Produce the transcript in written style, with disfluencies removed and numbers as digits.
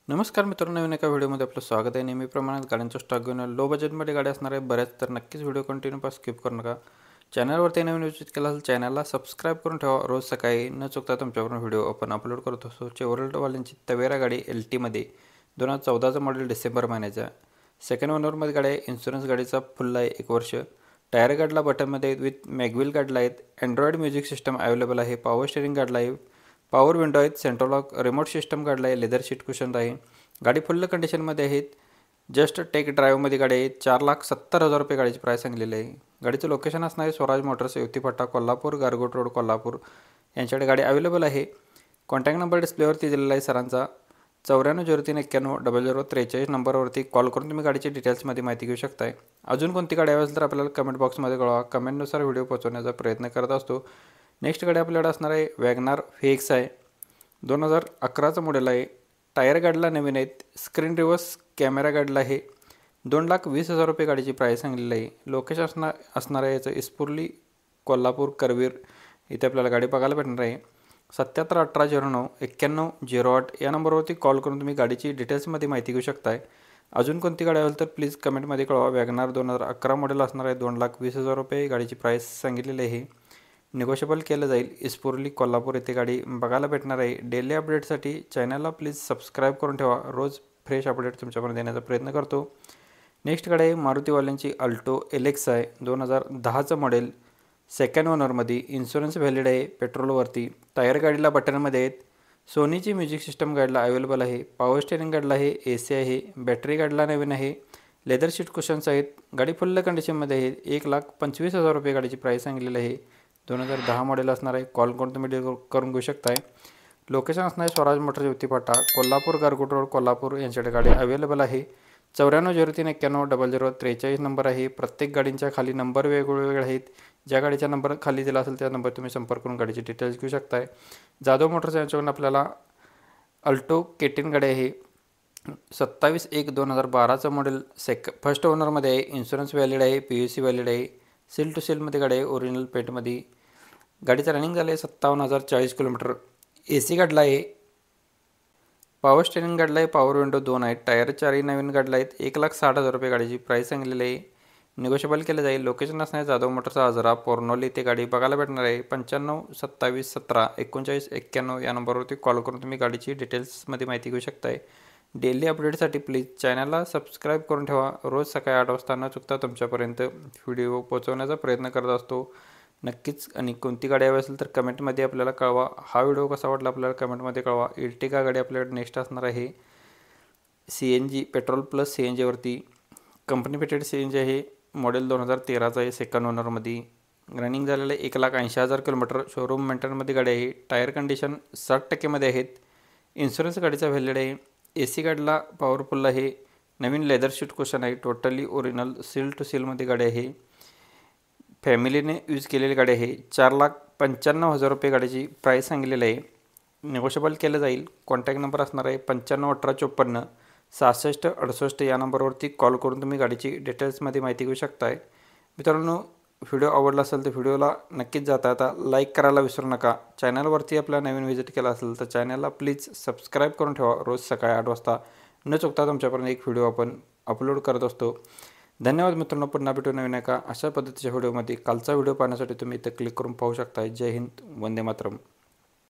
नमस्कार मित्रांनो, नवीन एका व्हिडिओमध्ये आपलं स्वागत आहे. नेहमीप्रमाणे गाड्यांचा स्टॉक घेऊन लो बजेटमध्ये गाडी असणार आहे बऱ्याच, तर नक्कीच व्हिडिओ कंटिन्यू पास स्किप करू नका. चॅनलवरती नवीन विजिट केला असेल चॅनलला सबस्क्राईब करून ठेवा. रोज सकाळी न चुकता तुमच्याकडून व्हिडिओ आपण अपलोड करत असतो. चेवरोलेटवाल्यांची तवेरा गाडी LTमध्ये 2014चं मॉडेल डिसेंबर महिन्याच्या सेकंड ओनरमध्ये गाडी आहे. इन्शुरन्स गाडीचा फुल आहे 1 वर्ष. टायर गाडीला बटनमध्ये विथ मॅगविल गाडीला आहेत. अँड्रॉइड म्युझिक सिस्टम अवेलेबल आहे. पॉवर स्टेरिंग गाडीला आहे. पॉवर विंडो आहेत. सेंट्रल लॉक रिमोट सिस्टम गाडीला आहे. लेदर सीट कुशन आहे. गाडी फुल कंडिशनमध्ये आहेत. जस्ट टेक ड्राईव्हमध्ये गाडी आहे. 4,70,000 रुपये गाडीची प्राईस सांगलेली आहे. गाडीचं लोकेशन असणार आहे स्वराज मोटर्स, युवतीफाटा, कोल्हापूर, गारगोट रोड, कोल्हापूर यांच्याकडे गाडी अवेलेबल आहे. कॉन्टॅक्ट नंबर डिस्प्लेवरती दिलेला आहे सरांचा. 9403910043 नंबरवरती कॉल करून तुम्ही गाडीची डिटेल्समध्ये माहिती घेऊ शकताय. अजून कोणती गाडी हवी असेल तर आपल्याला कमेंट बॉक्समध्ये कळवा. कमेंटनुसार व्हिडिओ पोहोचवण्याचा प्रयत्न करत असतो. नेक्स्ट गाडी आपल्याकडे असणार आहे वॅगनार VX आहे. 2011चं मॉडेल आहे. टायर गाडीला नवीन आहेत. स्क्रीन रिव्हर्स कॅमेरा गाडीला आहे. 2,20,000 रुपये गाडीची प्राईस सांगलेली आहे. लोकेशन असणार आहे याचं इस्पुर्ली, कोल्हापूर, करवीर इथे आपल्याला गाडी बघायला भेटणार आहे. 7718099108 या नंबरवरती कॉल करून तुम्ही गाडीची डिटेल्समध्ये माहिती घेऊ शकताय. अजून कोणती गाडी असेल तर प्लीज कमेंटमध्ये कळवा. वॅगनार 2011 मॉडेल असणार आहे. 2,20,000 रुपये गाडीची प्राईस सांगितलेली आहे. निगोशिएबल केलं जाईल. इस्पुर्ली, कोल्हापूर येथे गाडी बघायला भेटणार आहे. डेली अपडेटसाठी चॅनलला प्लीज सबस्क्राईब करून ठेवा. रोज फ्रेश अपडेट तुमच्यापर्यंत देण्याचा प्रयत्न करतो. नेक्स्ट गाडी आहे मारुतीवाल्यांची अल्टो LX आहे. 2010चं मॉडेल, सेकंड ओनरमध्ये. इन्शुरन्स व्हॅलिड आहे पेट्रोलवरती. टायर गाडीला बटनमध्ये आहेत. सोनीची म्युझिक सिस्टम गाडीला अवेलेबल आहे. पॉवर स्टेरिंग गाडीला आहे. AC आहे. बॅटरी गाडीला नवीन आहे. लेदर सीट कुशन्स आहेत. गाडी फुल कंडिशनमध्ये आहे. 1,25,000 रुपये गाडीची प्राईस सांगलेली आहे. 2010 मॉडेल असणार आहे. कॉल करून तुम्ही डील करून घेऊ शकताय. लोकेशन असणार आहे स्वराज मोटर्स, युवतीफाटा, कोल्हापूर, गारगोट रोड, कोल्हापूर यांच्याकडे गाडी अवेलेबल आहे. 9403910043 नंबर आहे. प्रत्येक गाडींच्या खाली नंबर वेगवेगळे आहेत. ज्या गाडीचा नंबर खाली दिला असेल त्या नंबर तुम्ही संपर्क करून गाडीची डिटेल्स घेऊ शकताय. जाधव मोटर्स यांच्याकडून आपल्याला अल्टो K10 गाडी आहे. 27/1/2012चं मॉडेल. फर्स्ट ओनरमध्ये आहे. इन्शुरन्स व्हॅलिड आहे. PUC व्हॅलिड आहे. सील टू सीलमध्ये गाडी आहे. ओरिजिनल पेंटमध्ये. गाडीचं रनिंग झालं आहे 57,040 किलोमीटर. AC गाडीला आहे. पॉवर स्टेरिंग गाडीला आहे. पॉवर विंडो 2 आहेत. टायर 4ही नवीन गाडीला आहेत. 1,60,000 रुपये गाडीची प्राईस सांगलेली आहे. निगोशिएबल केलं जाईल. लोकेशन असणार आहे जाधव मोटर्सचा आजरा, पोर्नोली ते गाडी बघायला भेटणार आहे. 952717 1991 या नंबरवरती कॉल करून तुम्ही गाडीची डिटेल्समध्ये माहिती घेऊ शकताय. डेली अपडेटसाठी प्लीज चॅनलला सबस्क्राईब करून ठेवा. रोज सकाळी 8 वाजता न चुकता तुमच्यापर्यंत व्हिडिओ पोहोचवण्याचा प्रयत्न करत असतो. नक्कीच. आणि कोणती गाडी हवी असेल तर कमेंटमध्ये आपल्याला कळवा. हा व्हिडिओ कसा वाटला आपल्याला कमेंटमध्ये कळवा. इर्टिगा गाडी आपल्याकडे नेक्स्ट असणार आहे. CNG पेट्रोल प्लस CNGवरती. कंपनी फिटेड CNG आहे. मॉडेल 2013चं आहे. सेकंड ओनरमध्ये. रनिंग झालेलं आहे 1,80,000 किलोमीटर. शोरूम मेंटेनमध्ये गाडी आहे. टायर कंडिशन 60% आहेत. इन्शुरन्स गाडीचा व्हॅलिड आहे. AC गाडीला पॉवरफुल आहे. नवीन लेदर सीट कुशन आहे. टोटली ओरिजिनल सील टू सीलमध्ये गाडी आहे. फॅमिलीने यूज केलेली गाडी आहे. 4,95,000 रुपये गाडीची प्राईस सांगलेली आहे. निगोशिएबल केलं जाईल. कॉन्टॅक्ट नंबर असणार आहे 951854 6668 या नंबरवरती कॉल करून तुम्ही गाडीची डिटेल्समध्ये माहिती घेऊ शकताय. मित्रांनो, व्हिडिओ आवडला असेल तर व्हिडिओला नक्कीच आता लाईक करायला विसरू नका. चॅनलवरती आपला नवीन व्हिजिट केला असेल तर चॅनलला प्लीज सबस्क्राईब करून ठेवा. रोज सकाळी 8 वाजता न चुकता तुमच्यापर्यंत एक व्हिडिओ आपण अपलोड करत असतो. धन्यवाद मित्रांनो. पुन्हा भेटू नवीन एका अशा पद्धतीच्या व्हिडिओमध्ये. कालचा व्हिडिओ पाहण्यासाठी तुम्ही इथं क्लिक करून पाहू शकता. जय हिंद, वंदे मातरम.